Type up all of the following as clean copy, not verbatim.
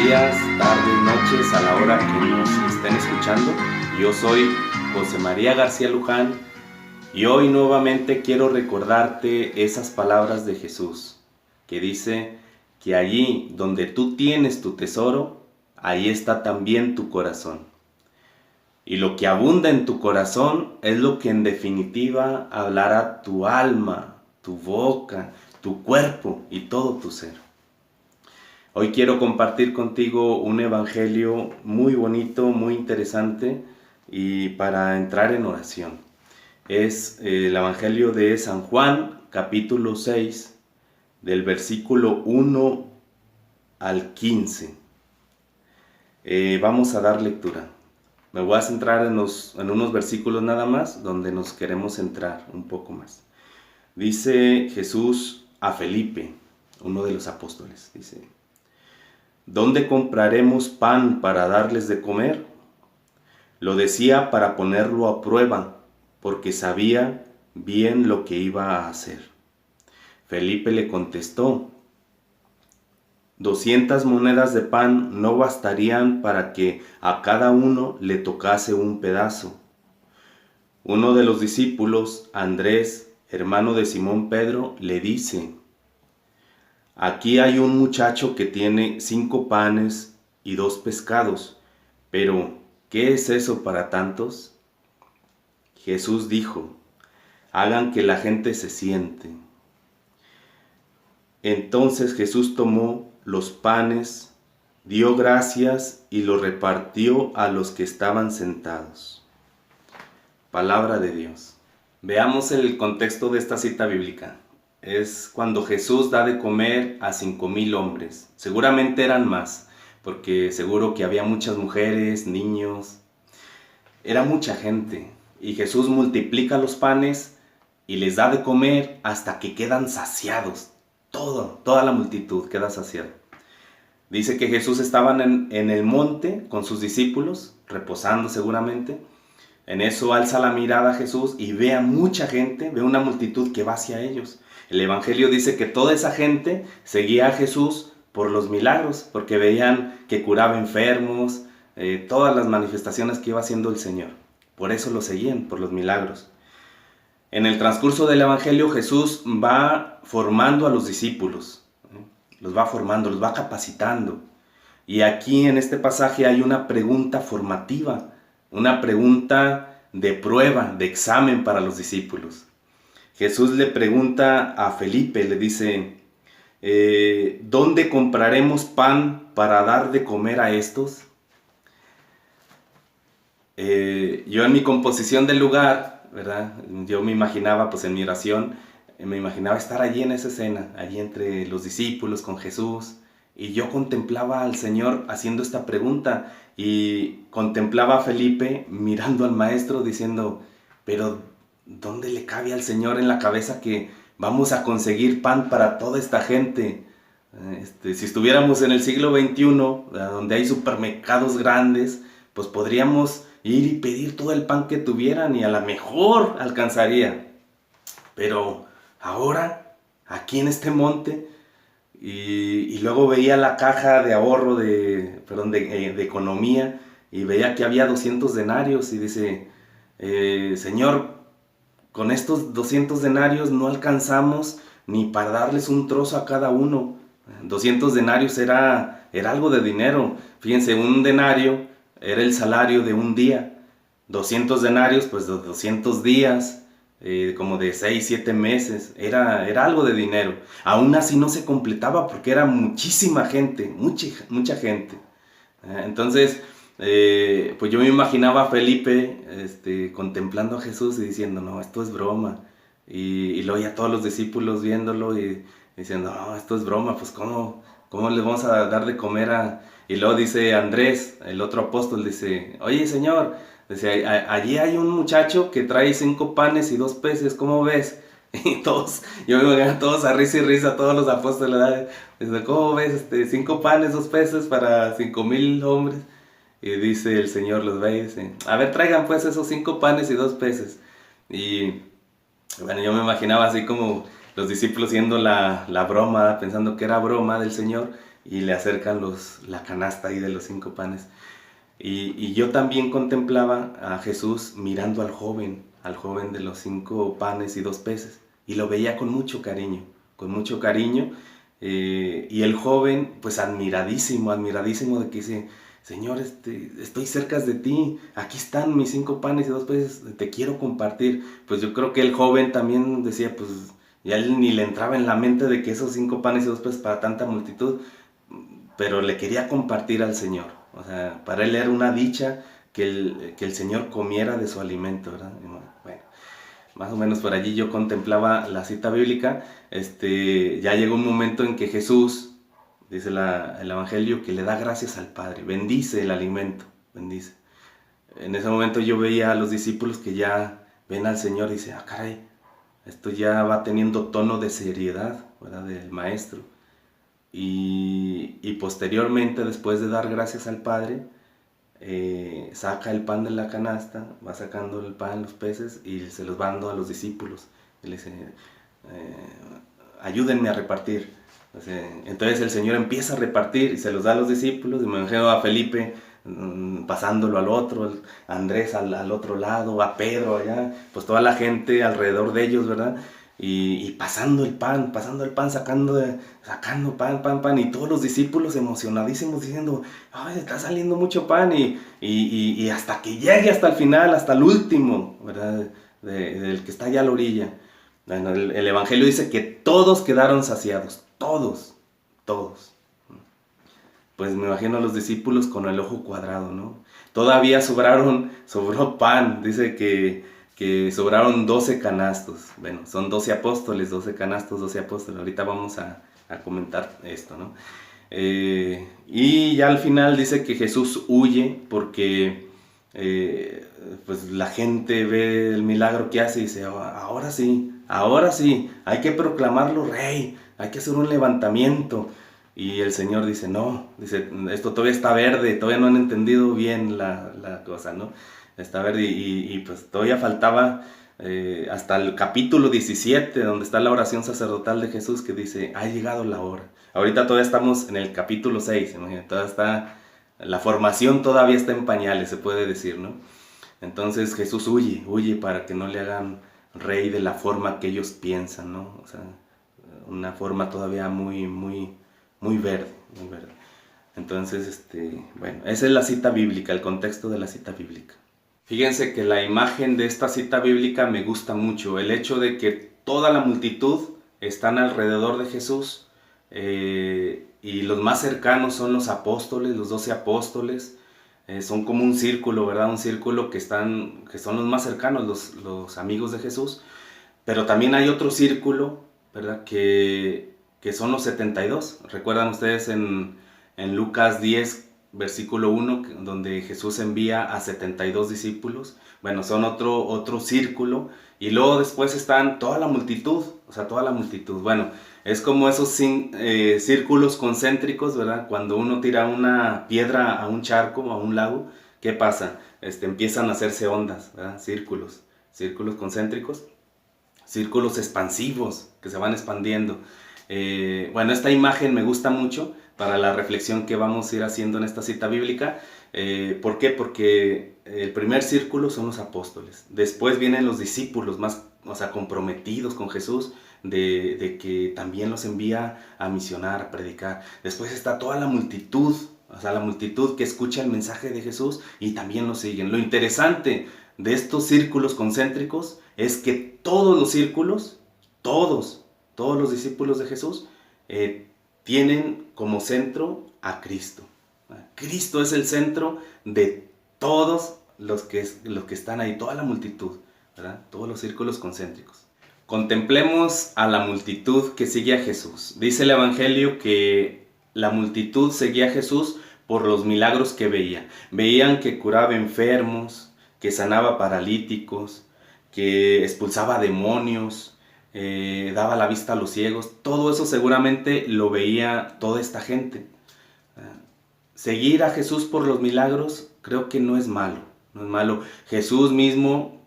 días, tardes, noches, a la hora que nos estén escuchando. Yo soy José María García Luján y hoy nuevamente quiero recordarte esas palabras de Jesús que dice que allí donde tú tienes tu tesoro, ahí está también tu corazón. Y lo que abunda en tu corazón es lo que en definitiva hablará tu alma, tu boca, tu cuerpo y todo tu ser. Hoy quiero compartir contigo un evangelio muy bonito, muy interesante y para entrar en oración. Es el evangelio de San Juan, capítulo 6, del versículo 1 al 15. Vamos a dar lectura. Me voy a centrar en unos versículos nada más, donde nos queremos centrar un poco más. Dice Jesús a Felipe, uno de los apóstoles, dice: ¿dónde compraremos pan para darles de comer? Lo decía para ponerlo a prueba, porque sabía bien lo que iba a hacer. Felipe le contestó: 200 monedas de pan no bastarían para que a cada uno le tocase un pedazo. Uno de los discípulos, Andrés, hermano de Simón Pedro, le dice: aquí hay un muchacho que tiene 5 panes y 2 pescados, pero ¿qué es eso para tantos? Jesús dijo: hagan que la gente se siente. Entonces Jesús tomó los panes, dio gracias y los repartió a los que estaban sentados. Palabra de Dios. Veamos el contexto de esta cita bíblica. Es cuando Jesús da de comer a 5,000 hombres. Seguramente eran más, porque seguro que había muchas mujeres, niños. Era mucha gente. Y Jesús multiplica los panes y les da de comer hasta que quedan saciados. Toda la multitud queda saciada. Dice que Jesús estaba en el monte con sus discípulos, reposando seguramente. En eso alza la mirada a Jesús y ve a mucha gente, ve una multitud que va hacia ellos. El Evangelio dice que toda esa gente seguía a Jesús por los milagros, porque veían que curaba enfermos, todas las manifestaciones que iba haciendo el Señor. Por eso lo seguían, por los milagros. En el transcurso del Evangelio Jesús va formando a los discípulos, los va formando, los va capacitando. Y aquí en este pasaje hay una pregunta formativa, una pregunta de prueba, de examen para los discípulos. Jesús le pregunta a Felipe, le dice: ¿dónde compraremos pan para dar de comer a estos? Yo en mi composición del lugar, ¿verdad? Yo me imaginaba, pues en mi oración, me imaginaba estar allí en esa escena, allí entre los discípulos con Jesús, y yo contemplaba al Señor haciendo esta pregunta, y contemplaba a Felipe mirando al maestro diciendo: pero ¿dónde le cabe al Señor en la cabeza que vamos a conseguir pan para toda esta gente? Si estuviéramos en el siglo XXI, donde hay supermercados grandes, pues podríamos ir y pedir todo el pan que tuvieran y a lo mejor alcanzaría. Pero ahora, aquí en este monte, y luego veía la caja de ahorro de economía, y veía que había 200 denarios y dice: Señor, con estos 200 denarios no alcanzamos ni para darles un trozo a cada uno. 200 denarios era algo de dinero. Fíjense, un denario era el salario de un día. 200 denarios, pues de 200 días, como de 6, 7 meses. Era algo de dinero. Aún así no se completaba porque era muchísima gente, mucha gente. Entonces, pues yo me imaginaba a Felipe contemplando a Jesús y diciendo: no, esto es broma. Y luego ya todos los discípulos viéndolo y diciendo: no, esto es broma, pues ¿cómo les vamos a dar de comer a...? Y luego dice Andrés, el otro apóstol, dice: oye, Señor, dice, allí hay un muchacho que trae 5 panes y 2 peces, ¿cómo ves? Y todos, yo me imagino todos a risa y risa, todos los apóstoles, ¿verdad? Dice: ¿cómo ves? 5 panes, 2 peces para 5,000 hombres. Y dice el Señor, los ve y dice: a ver, traigan pues esos 5 panes y 2 peces. Y bueno, yo me imaginaba así como los discípulos haciendo la broma, pensando que era broma del Señor. y le acercan la canasta ahí de los 5 panes. Y yo también contemplaba a Jesús mirando al joven de los 5 panes y 2 peces, y lo veía con mucho cariño, y el joven, pues admiradísimo, admiradísimo de que dice, Señor, estoy cerca de ti, aquí están mis 5 panes y 2 peces, te quiero compartir. Pues yo creo que el joven también decía, pues ya él ni le entraba en la mente de que esos 5 panes y 2 peces para tanta multitud, pero le quería compartir al Señor. O sea, para él era una dicha que el Señor comiera de su alimento, ¿verdad? Bueno, más o menos por allí yo contemplaba la cita bíblica. Ya llegó un momento en que Jesús, dice el Evangelio, que le da gracias al Padre, bendice el alimento, bendice. En ese momento yo veía a los discípulos que ya ven al Señor y dicen, ah, caray, esto ya va teniendo tono de seriedad, ¿verdad? Del Maestro. Y posteriormente, después de dar gracias al Padre, saca el pan de la canasta, va sacando el pan, los peces, y se los va dando a los discípulos. Y le dice, ayúdenme a repartir. Entonces el Señor empieza a repartir y se los da a los discípulos. Y me imagino a Felipe pasándolo al otro, a Andrés al otro lado, a Pedro allá, pues toda la gente alrededor de ellos, ¿verdad? Y pasando el pan, sacando pan, y todos los discípulos emocionadísimos diciendo, ay, está saliendo mucho pan, y hasta que llegue hasta el final, hasta el último, ¿verdad? Del que está allá a la orilla. Bueno, el Evangelio dice que todos quedaron saciados, todos. Pues me imagino a los discípulos con el ojo cuadrado, ¿no? Todavía sobró pan, dice que sobraron 12 canastos. Bueno, son 12 apóstoles, 12 canastos, 12 apóstoles. Ahorita vamos a comentar esto, ¿no? Y ya al final dice que Jesús huye porque pues la gente ve el milagro que hace y dice, ahora sí, hay que proclamarlo rey, hay que hacer un levantamiento. Y el Señor dice, no, dice, esto todavía está verde, todavía no han entendido bien la cosa, ¿no? Está verde, y pues todavía faltaba hasta el capítulo 17, donde está la oración sacerdotal de Jesús, que dice, ha llegado la hora. Ahorita todavía estamos en el capítulo 6, imagínate, la formación todavía está en pañales, se puede decir, ¿no? Entonces Jesús huye para que no le hagan rey de la forma que ellos piensan, ¿no? O sea, una forma todavía muy verde, muy verde. Entonces, bueno, esa es la cita bíblica, el contexto de la cita bíblica. Fíjense que la imagen de esta cita bíblica me gusta mucho, el hecho de que toda la multitud están alrededor de Jesús, y los más cercanos son los apóstoles, los 12 apóstoles, son como un círculo, ¿verdad? Un círculo que son los más cercanos, los amigos de Jesús, pero también hay otro círculo, ¿verdad? Que son los 72. ¿Recuerdan ustedes en Lucas 10, versículo 1, donde Jesús envía a 72 discípulos? Bueno, son otro círculo, y luego después están toda la multitud, o sea, toda la multitud. Bueno, es como esos círculos concéntricos, ¿verdad? Cuando uno tira una piedra a un charco, a un lago, ¿qué pasa? Empiezan a hacerse ondas, ¿verdad? Círculos concéntricos, círculos expansivos que se van expandiendo. Bueno, esta imagen me gusta mucho para la reflexión que vamos a ir haciendo en esta cita bíblica. ¿Por qué? Porque el primer círculo son los apóstoles. Después vienen los discípulos más, o sea, comprometidos con Jesús, de que también los envía a misionar, a predicar. Después está toda la multitud, o sea, la multitud que escucha el mensaje de Jesús y también lo siguen. Lo interesante de estos círculos concéntricos es que todos los círculos, todos los discípulos de Jesús tienen como centro a Cristo. Cristo es el centro de todos los que están ahí, toda la multitud, ¿verdad? Todos los círculos concéntricos. Contemplemos a la multitud que sigue a Jesús. Dice el Evangelio que la multitud seguía a Jesús por los milagros que veía. Veían que curaba enfermos, que sanaba paralíticos, que expulsaba demonios, daba la vista a los ciegos. Todo eso seguramente lo veía toda esta gente. Seguir a Jesús por los milagros creo que no es malo, no es malo. Jesús mismo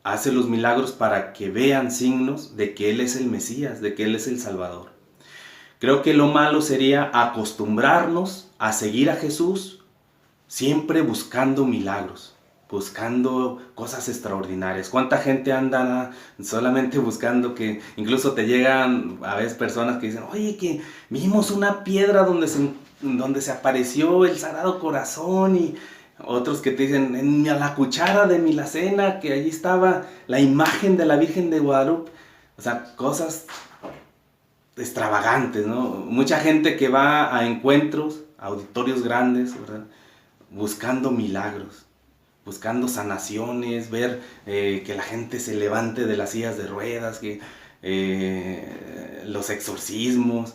hace los milagros para que vean signos de que Él es el Mesías, de que Él es el Salvador. Creo que lo malo sería acostumbrarnos a seguir a Jesús siempre buscando milagros, buscando cosas extraordinarias. ¿Cuánta gente anda solamente buscando que incluso te llegan a veces personas que dicen, oye, que vimos una piedra donde se apareció el Sagrado Corazón, y otros que te dicen, en la cuchara de mi alacena, que allí estaba la imagen de la Virgen de Guadalupe? O sea, cosas extravagantes, ¿no? Mucha gente que va a encuentros, a auditorios grandes, ¿verdad?, buscando milagros, buscando sanaciones, ver que la gente se levante de las sillas de ruedas, que los exorcismos,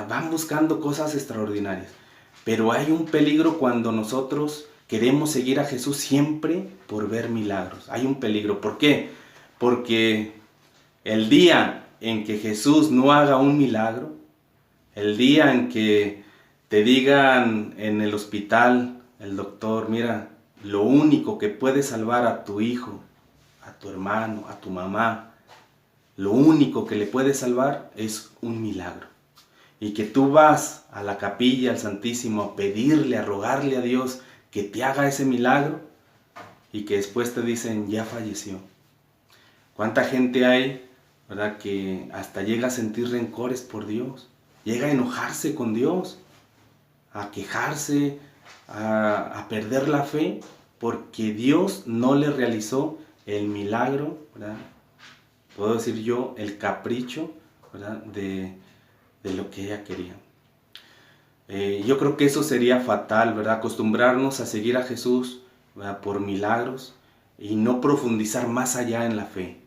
van buscando cosas extraordinarias. Pero hay un peligro cuando nosotros queremos seguir a Jesús siempre por ver milagros. Hay un peligro. ¿Por qué? Porque el día en que Jesús no haga un milagro, el día en que te digan en el hospital, el doctor, mira, lo único que puede salvar a tu hijo, a tu hermano, a tu mamá, lo único que le puede salvar es un milagro. Y que tú vas a la capilla, al Santísimo, a pedirle, a rogarle a Dios que te haga ese milagro, y que después te dicen, ya falleció. ¿Cuánta gente hay, verdad, que hasta llega a sentir rencores por Dios? Llega a enojarse con Dios, a quejarse, a perder la fe, porque Dios no le realizó el milagro, ¿verdad? Puedo decir yo, el capricho, ¿verdad?, de lo que ella quería. Yo creo que eso sería fatal, ¿verdad? Acostumbrarnos a seguir a Jesús, ¿verdad?, por milagros, y no profundizar más allá en la fe,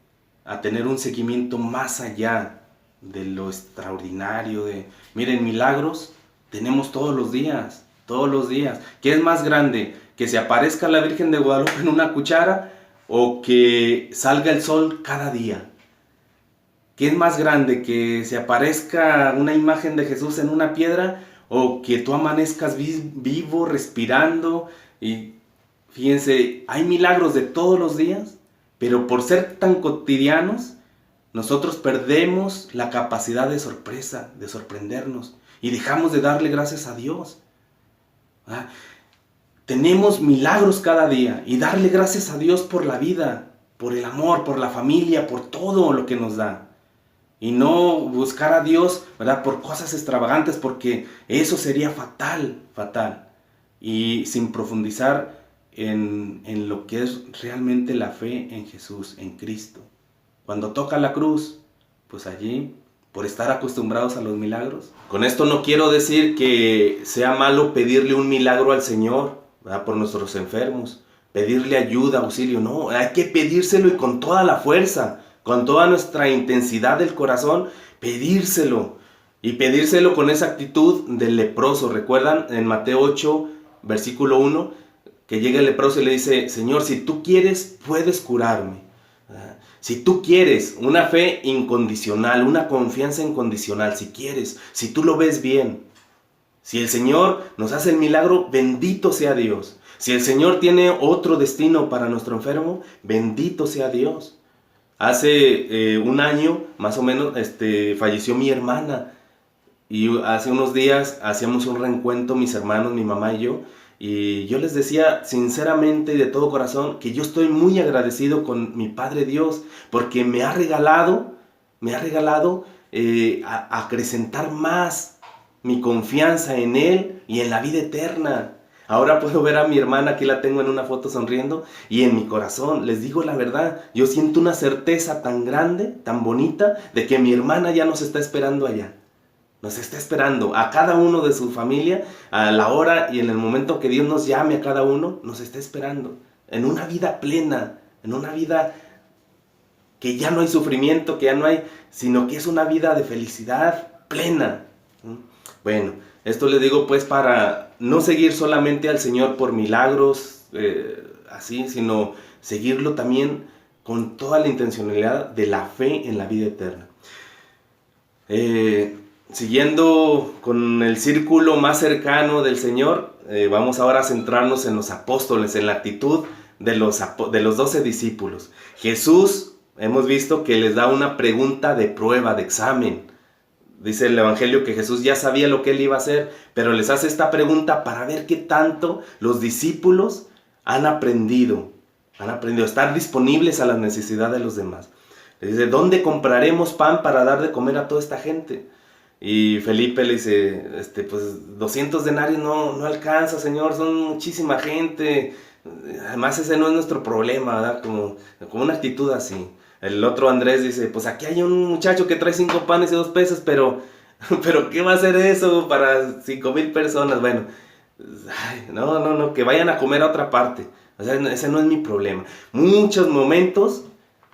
a tener un seguimiento más allá de lo extraordinario. Miren, milagros tenemos todos los días, todos los días. ¿Qué es más grande? ¿Que se aparezca la Virgen de Guadalupe en una cuchara, o que salga el sol cada día? ¿Qué es más grande? ¿Que se aparezca una imagen de Jesús en una piedra, o que tú amanezcas vivo, respirando? Y fíjense, hay milagros de todos los días, pero por ser tan cotidianos, nosotros perdemos la capacidad de sorpresa, de sorprendernos, y dejamos de darle gracias a Dios. Tenemos milagros cada día, y darle gracias a Dios por la vida, por el amor, por la familia, por todo lo que nos da. Y no buscar a Dios, ¿verdad?, por cosas extravagantes, porque eso sería fatal, fatal. Y sin profundizar en lo que es realmente la fe en Jesús, en Cristo. Cuando toca la cruz, pues allí, por estar acostumbrados a los milagros. Con esto no quiero decir que sea malo pedirle un milagro al Señor, ¿verdad?, por nuestros enfermos, pedirle ayuda, auxilio. No, hay que pedírselo, y con toda la fuerza, con toda nuestra intensidad del corazón, pedírselo. Y pedírselo con esa actitud del leproso. ¿Recuerdan en Mateo 8, versículo 1? Que llega el leproso y le dice, Señor, si tú quieres, puedes curarme. Si tú quieres, una fe incondicional, una confianza incondicional, si quieres, si tú lo ves bien. Si el Señor nos hace el milagro, bendito sea Dios. Si el Señor tiene otro destino para nuestro enfermo, bendito sea Dios. Hace un año, más o menos, falleció mi hermana. Y hace unos días hacíamos un reencuentro, mis hermanos, mi mamá y yo. Y yo les decía sinceramente y de todo corazón que yo estoy muy agradecido con mi Padre Dios, porque me ha regalado acrecentar más mi confianza en Él y en la vida eterna. Ahora puedo ver a mi hermana, aquí la tengo en una foto sonriendo, y en mi corazón, les digo la verdad, yo siento una certeza tan grande, tan bonita, de que mi hermana ya nos está esperando allá. Nos está esperando a cada uno de su familia, a la hora y en el momento que Dios nos llame a cada uno, nos está esperando. En una vida plena, en una vida que ya no hay sufrimiento, que ya no hay, sino que es una vida de felicidad plena. Bueno, esto les digo pues para no seguir solamente al Señor por milagros, así, sino seguirlo también con toda la intencionalidad de la fe en la vida eterna. Siguiendo con el círculo más cercano del Señor, vamos ahora a centrarnos en los apóstoles, en la actitud de los 12 discípulos. Jesús, hemos visto que les da una pregunta de prueba, de examen. Dice el Evangelio que Jesús ya sabía lo que él iba a hacer, pero les hace esta pregunta para ver qué tanto los discípulos han aprendido a estar disponibles a la necesidad de los demás. Le dice, ¿dónde compraremos pan para dar de comer a toda esta gente? Y Felipe le dice, pues 200 denarios no alcanza, Señor, son muchísima gente. Además ese no es nuestro problema, ¿verdad? Como una actitud así. El otro Andrés dice, pues aquí hay un muchacho que trae 5 panes y 2 peces, pero ¿qué va a hacer eso para 5,000 personas? Bueno, ay, no, que vayan a comer a otra parte. O sea, ese no es mi problema. Muchos momentos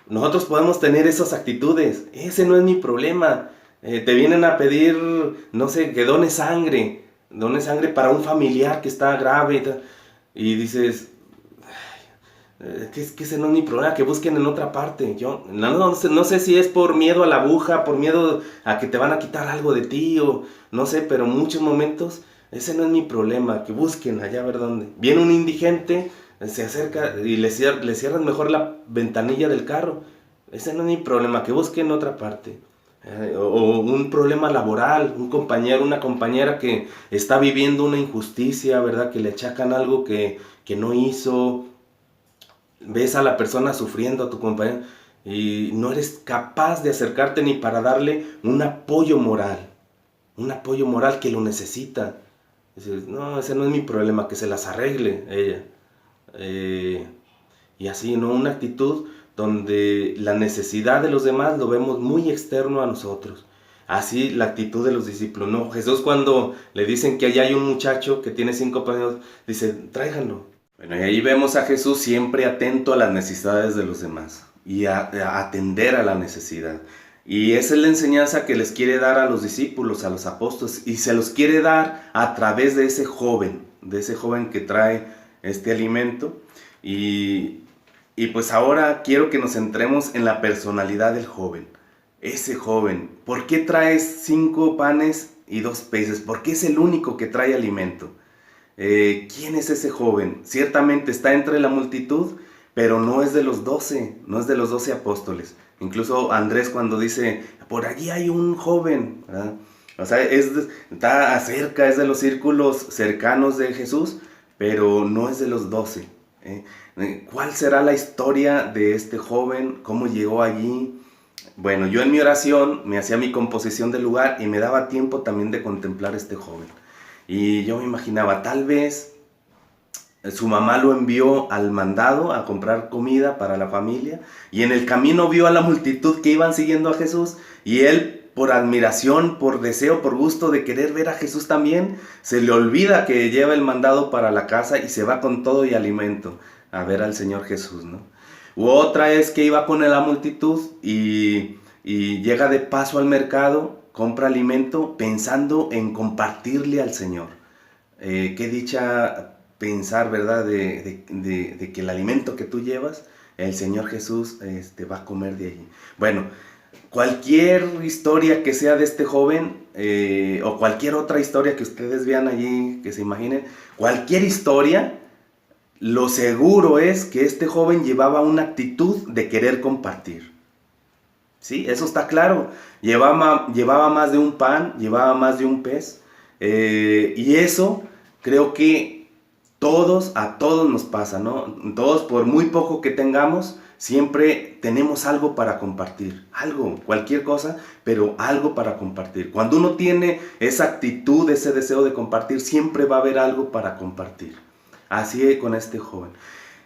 nosotros podemos tener esas actitudes. Ese no es mi problema. Te vienen a pedir, no sé, que dones sangre para un familiar que está grave. Y dices, que ese no es mi problema, que busquen en otra parte. Yo no sé si es por miedo a la aguja, por miedo a que te van a quitar algo de ti, o no sé, pero en muchos momentos ese no es mi problema, que busquen allá a ver dónde. Viene un indigente, se acerca y le cierran mejor la ventanilla del carro. Ese no es mi problema, que busquen en otra parte. O un problema laboral, un compañero, una compañera que está viviendo una injusticia, ¿verdad? Que le achacan algo que no hizo. Ves a la persona sufriendo, a tu compañero, y no eres capaz de acercarte ni para darle un apoyo moral que lo necesita. Dices, no, ese no es mi problema, que se las arregle ella. Y así, ¿no? Una actitud donde la necesidad de los demás lo vemos muy externo a nosotros. Así la actitud de los discípulos, ¿no? Jesús, cuando le dicen que allá hay un muchacho que tiene 5 panes, dice, tráiganlo. Bueno, y ahí vemos a Jesús siempre atento a las necesidades de los demás y a atender a la necesidad. Y esa es la enseñanza que les quiere dar a los discípulos, a los apóstoles, y se los quiere dar a través de ese joven que trae este alimento. Y pues ahora quiero que nos centremos en la personalidad del joven. Ese joven, ¿por qué trae 5 panes y 2 peces? ¿Por qué es el único que trae alimento? ¿Quién es ese joven? Ciertamente está entre la multitud, pero no es de los 12, no es de los 12 apóstoles. Incluso Andrés, cuando dice, por allí hay un joven, ¿verdad? O sea, está cerca, es de los círculos cercanos de Jesús, pero no es de los 12. ¿Cuál será la historia de este joven? ¿Cómo llegó allí? Bueno, yo en mi oración me hacía mi composición del lugar y me daba tiempo también de contemplar a este joven. Y yo me imaginaba, tal vez su mamá lo envió al mandado a comprar comida para la familia, y en el camino vio a la multitud que iban siguiendo a Jesús, y él, por admiración, por deseo, por gusto de querer ver a Jesús también, se le olvida que lleva el mandado para la casa y se va con todo y alimento a ver al Señor Jesús, ¿no? U otra es que iba con la multitud y llega de paso al mercado, compra alimento pensando en compartirle al Señor. Qué dicha pensar, ¿verdad? De que el alimento que tú llevas, el Señor Jesús va a comer de allí. Bueno, cualquier historia que sea de este joven, o cualquier otra historia que ustedes vean allí, que se imaginen, cualquier historia, lo seguro es que este joven llevaba una actitud de querer compartir. Sí, eso está claro. Llevaba más de un pan, llevaba más de un pez. Y eso creo que a todos nos pasa, ¿no? Todos, por muy poco que tengamos, siempre tenemos algo para compartir. Algo, cualquier cosa, pero algo para compartir. Cuando uno tiene esa actitud, ese deseo de compartir, siempre va a haber algo para compartir. Así con este joven.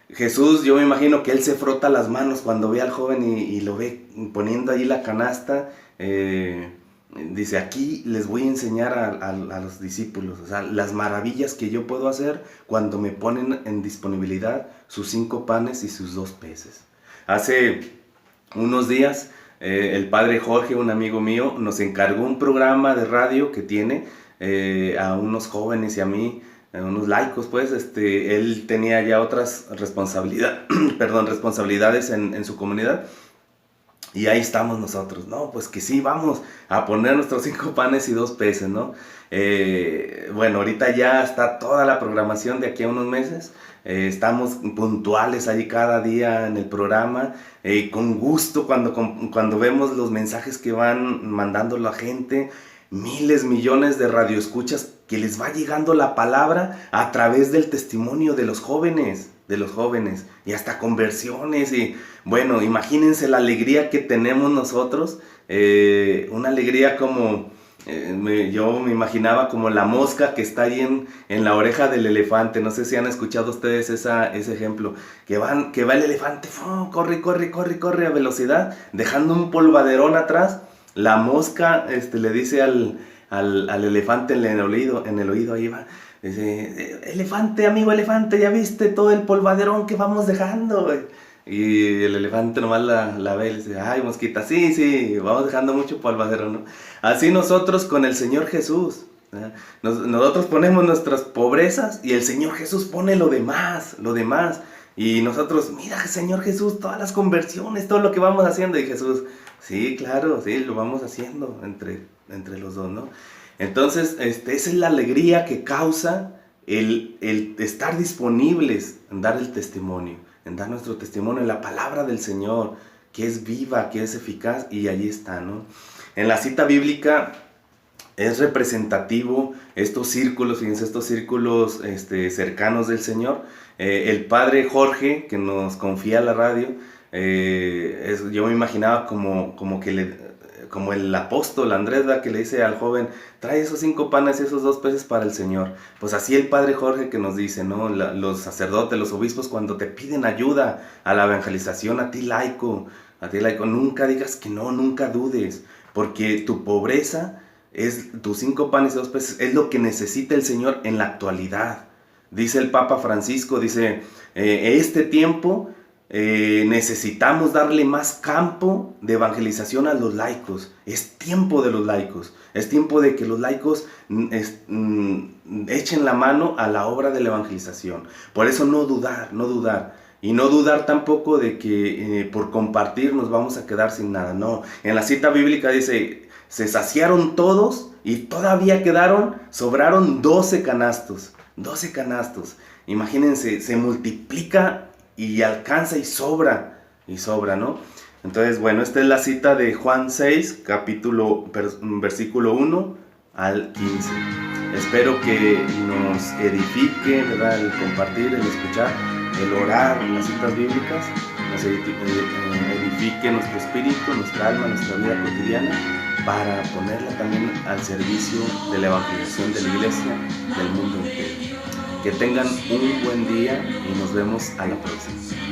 Jesús, yo me imagino que él se frota las manos cuando ve al joven y lo ve poniendo ahí la canasta. Dice, aquí les voy a enseñar a los discípulos, o sea, las maravillas que yo puedo hacer cuando me ponen en disponibilidad sus 5 panes y sus 2 peces. Hace unos días, el padre Jorge, un amigo mío, nos encargó un programa de radio que tiene a unos jóvenes y a mí, unos laicos, pues. Él tenía ya otras responsabilidades en su comunidad. Y ahí estamos nosotros, ¿no? Pues que sí, vamos a poner nuestros 5 panes y 2 peces, ¿no? Bueno, ahorita ya está toda la programación de aquí a unos meses. Estamos puntuales ahí cada día en el programa. Con gusto cuando vemos los mensajes que van mandando la gente. miles, millones de radioescuchas que les va llegando la palabra a través del testimonio de los jóvenes, y hasta conversiones. Y bueno, imagínense la alegría que tenemos nosotros, una alegría como, yo me imaginaba como la mosca que está ahí en la oreja del elefante. No sé si han escuchado ustedes ese ejemplo, que va el elefante, ¡fum!, corre a velocidad, dejando un polvaderón atrás. La mosca le dice al elefante en el oído, ahí va, dice: elefante, amigo elefante, ¿ya viste todo el polvaderón que vamos dejando? Y el elefante nomás la ve y le dice: ay, mosquita, sí, vamos dejando mucho polvaderón, ¿no? Así nosotros con el Señor Jesús, ¿eh? Nosotros ponemos nuestras pobrezas y el Señor Jesús pone lo demás. Y nosotros: mira, Señor Jesús, todas las conversiones, todo lo que vamos haciendo. Y Jesús: sí, claro, sí, lo vamos haciendo entre los dos, ¿no? Entonces, esa es la alegría que causa el estar disponibles en dar el testimonio, en dar nuestro testimonio, en la palabra del Señor, que es viva, que es eficaz, y allí está, ¿no? En la cita bíblica es representativo estos círculos, fíjense, estos círculos cercanos del Señor. El padre Jorge, que nos confía la radio, yo me imaginaba como el apóstol Andrés, ¿verdad?, que le dice al joven: trae esos 5 panes y esos 2 peces para el Señor. Pues así el padre Jorge que nos dice, ¿no? Los sacerdotes, los obispos, cuando te piden ayuda a la evangelización, a ti laico, nunca digas que no, nunca dudes, porque tu pobreza tus 5 panes y 2 peces es lo que necesita el Señor en la actualidad. Dice el Papa Francisco, dice: este tiempo necesitamos darle más campo de evangelización a los laicos. Es tiempo de los laicos, es tiempo de que los laicos echen la mano a la obra de la evangelización. Por eso no dudar, y no dudar tampoco de que por compartir nos vamos a quedar sin nada. No, en la cita bíblica dice: se saciaron todos y todavía sobraron 12 canastos. 12 canastos. Imagínense, se multiplica y alcanza y sobra, ¿no? Entonces, bueno, esta es la cita de Juan 6, versículo 1 al 15. Espero que nos edifique, ¿verdad?, el compartir, el escuchar, el orar las citas bíblicas, nos edifique nuestro espíritu, nuestra alma, nuestra vida cotidiana, para ponerla también al servicio de la evangelización de la iglesia del mundo entero. Que tengan un buen día y nos vemos a la próxima.